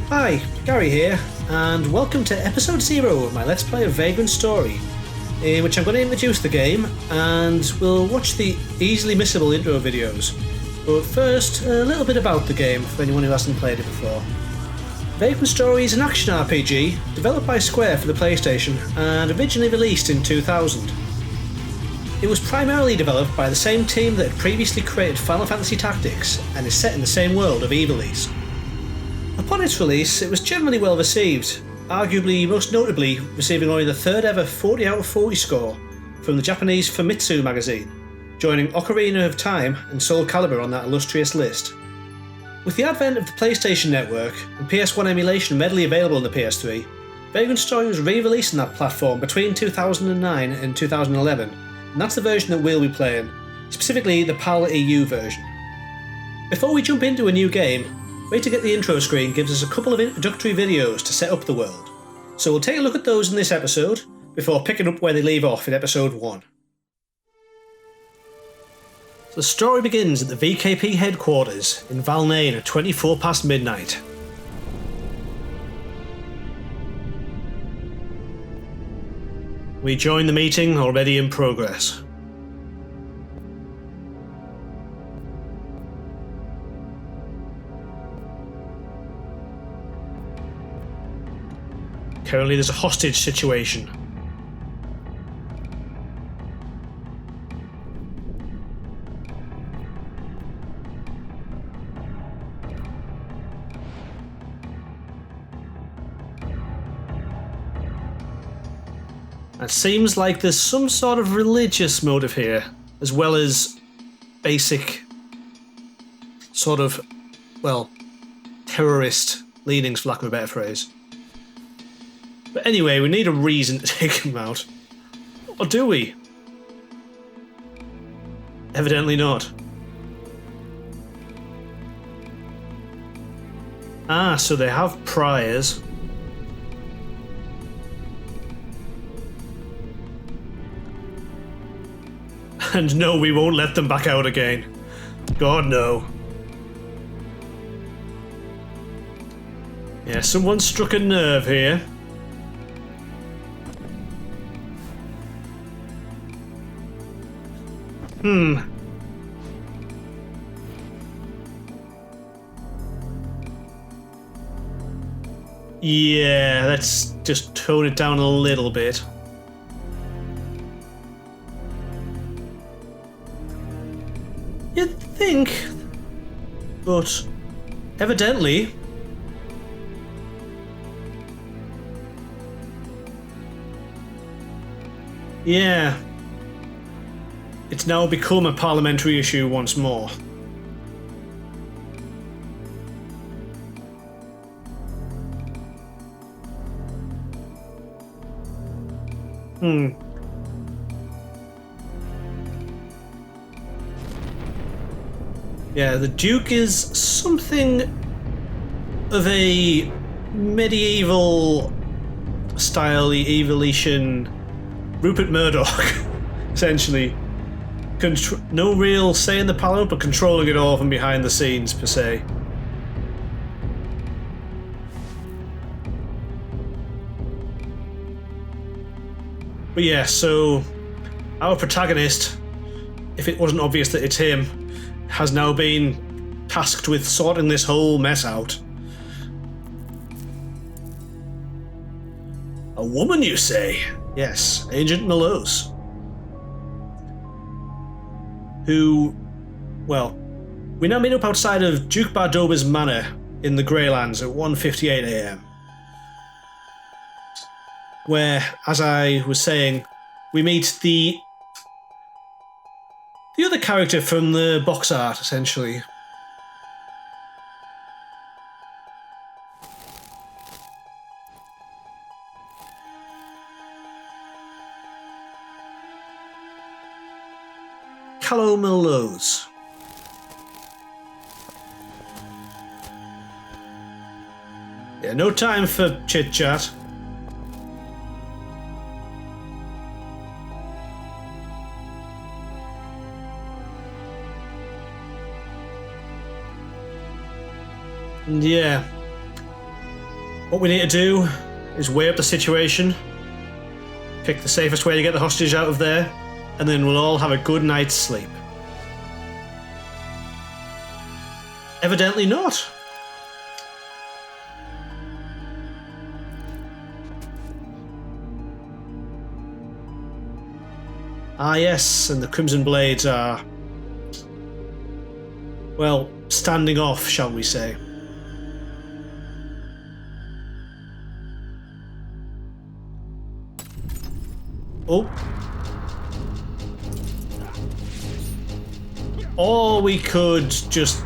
Hi, Gary here, and welcome to episode 0 of my Let's Play of Vagrant story, in which I'm going to introduce the game, and we'll watch the easily missable intro videos. But first, a little bit about the game for anyone who hasn't played it before. Vagrant Story is an action RPG developed by Square for the PlayStation and originally released in 2000. It was primarily developed by the same team that had previously created Final Fantasy Tactics and is set in the same world of Ivalice. Upon its release, it was generally well received, arguably most notably receiving only the third ever 40 out of 40 score from the Japanese Famitsu magazine, joining Ocarina of Time and Soul Calibur on that illustrious list. With the advent of the PlayStation Network and PS1 emulation readily available on the PS3, Vagrant Story was re-released on that platform between 2009 and 2011, and that's the version that we'll be playing, specifically the PAL EU version. Before we jump into a new game, Wait to get the intro screen gives us a couple of introductory videos to set up the world, so we'll take a look at those in this episode before picking up where they leave off in episode 1. So the story begins at the VKP headquarters in Valnain at 24 past midnight. We join the meeting already in progress. Currently there's a hostage situation. It seems like there's some sort of religious motive here, as well as basic sort of, well, terrorist leanings, for lack of a better phrase. But anyway, we need a reason to take him out. Or do we? Evidently not. Ah, so they have priors. And no, we won't let them back out again. God, no. Yeah, someone struck a nerve here. Yeah, let's just tone it down a little bit. You'd think, but evidently. Yeah. It's now become a parliamentary issue once more. Yeah, the Duke is something of a medieval style evolution Rupert Murdoch, essentially. No real say in the parliament, but controlling it all from behind the scenes, per se. But yeah, so our protagonist, if it wasn't obvious that it's him, has now been tasked with sorting this whole mess out. A woman, you say? Yes, Agent Malose. Who, well, we now meet up outside of Duke Bardoba's manor in the Greylands at 1:58 AM. Where, as I was saying, we meet the other character from the box art, essentially. Callow Malose. Yeah, no time for chit-chat. And yeah, What we need to do is weigh up the situation, pick the safest way to get the hostage out of there, and then we'll all have a good night's sleep. Evidently not. Ah yes, and the Crimson Blades are, well, standing off, shall we say. Oh. Or we could just,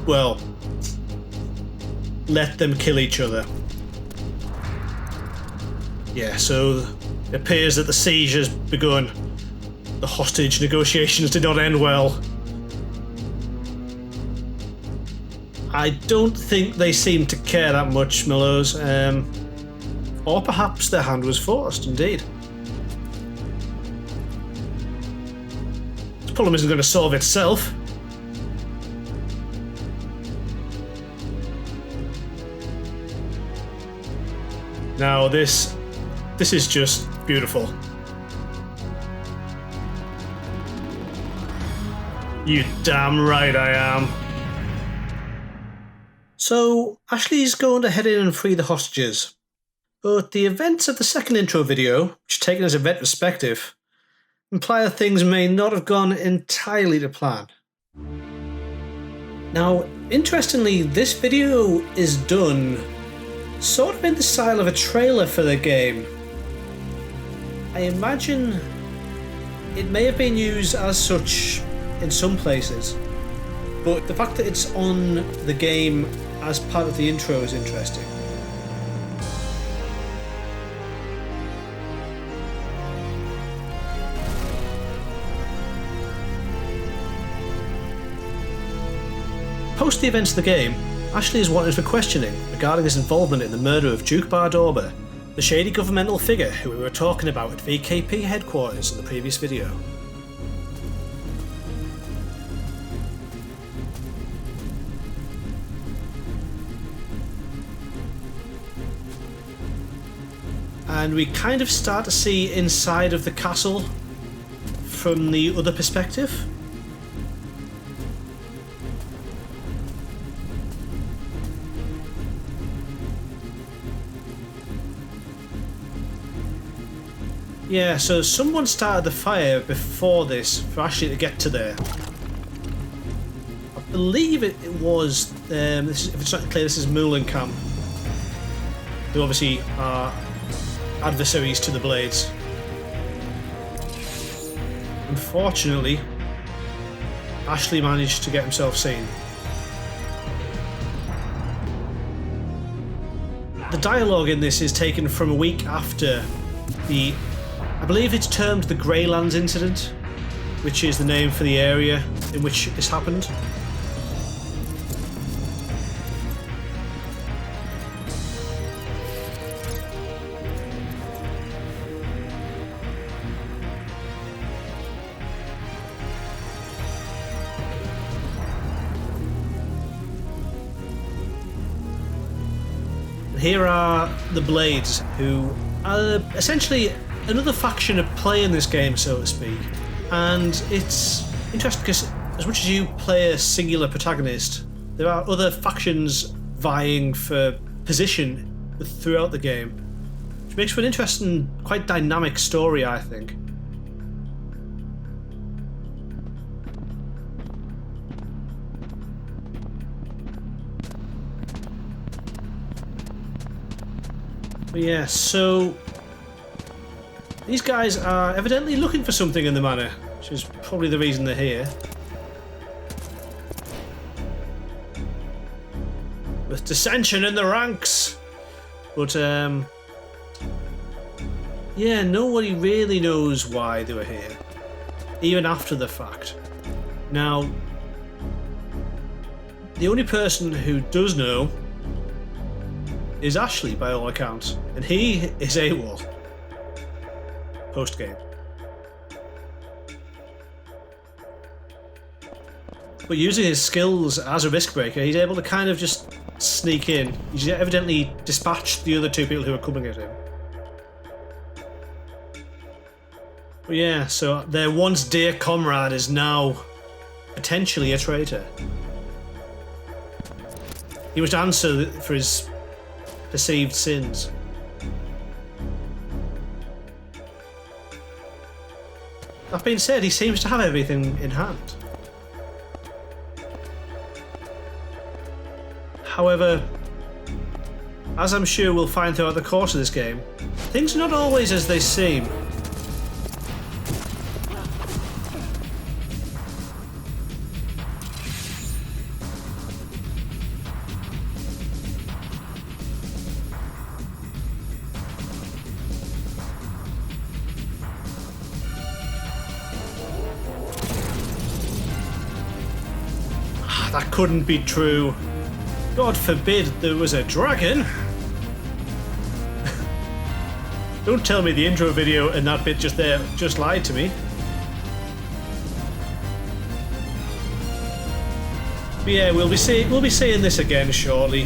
well, let them kill each other. Yeah, so it appears that the siege has begun. The hostage negotiations did not end well. I don't think they seem to care that much, Mellows. Or perhaps their hand was forced, indeed. This problem isn't going to solve itself. Now this is just beautiful. You damn right I am. So, Ashley's going to head in and free the hostages. But the events of the second intro video, which are taken as event perspective, imply that things may not have gone entirely to plan. Now, interestingly, this video is done sort of in the style of a trailer for the game. I imagine it may have been used as such in some places, but the fact that it's on the game as part of the intro is interesting. Post the events of the game, Ashley is wanted for questioning regarding his involvement in the murder of Duke Bardorba, the shady governmental figure who we were talking about at VKP headquarters in the previous video. And we kind of start to see inside of the castle from the other perspective. Yeah, so someone started the fire before this for Ashley to get to there. I believe it was, if it's not clear, this is Moolenkamp, who obviously are adversaries to the Blades. Unfortunately, Ashley managed to get himself seen. The dialogue in this is taken from a week after the, I believe it's termed the Greylands incident, which is the name for the area in which this happened. Here are the Blades, who are essentially another faction at play in this game, so to speak. And it's interesting because as much as you play a singular protagonist, there are other factions vying for position throughout the game, which makes for an interesting, quite dynamic story, I think. But yeah, so these guys are evidently looking for something in the manor, which is probably the reason they're here. With dissension in the ranks! But, yeah, nobody really knows why they were here, even after the fact. Now, the only person who does know is Ashley, by all accounts, and he is AWOL. Post-game. But using his skills as a risk breaker, he's able to kind of just sneak in. He's evidently dispatched the other 2 people who are coming at him. But yeah, so their once dear comrade is now potentially a traitor. He must answer for his perceived sins. That being said, he seems to have everything in hand. However, as I'm sure we'll find throughout the course of this game, things are not always as they seem. That couldn't be true. God forbid there was a dragon. Don't tell me the intro video and that bit just there just lied to me. But yeah, we'll be seeing this again shortly.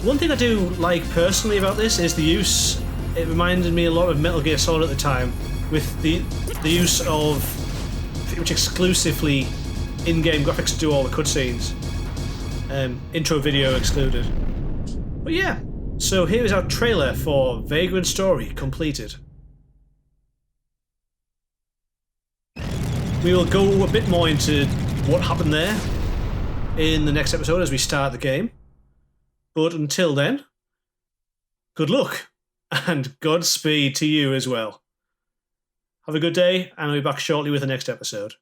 One thing I do like personally about this is the use. It reminded me a lot of Metal Gear Solid at the time, with the use of pretty much exclusively in-game graphics to do all the cutscenes. Intro video excluded. But yeah, so here is our trailer for Vagrant Story completed. We will go a bit more into what happened there in the next episode as we start the game. But until then, good luck and Godspeed to you as well. Have a good day, and I'll be back shortly with the next episode.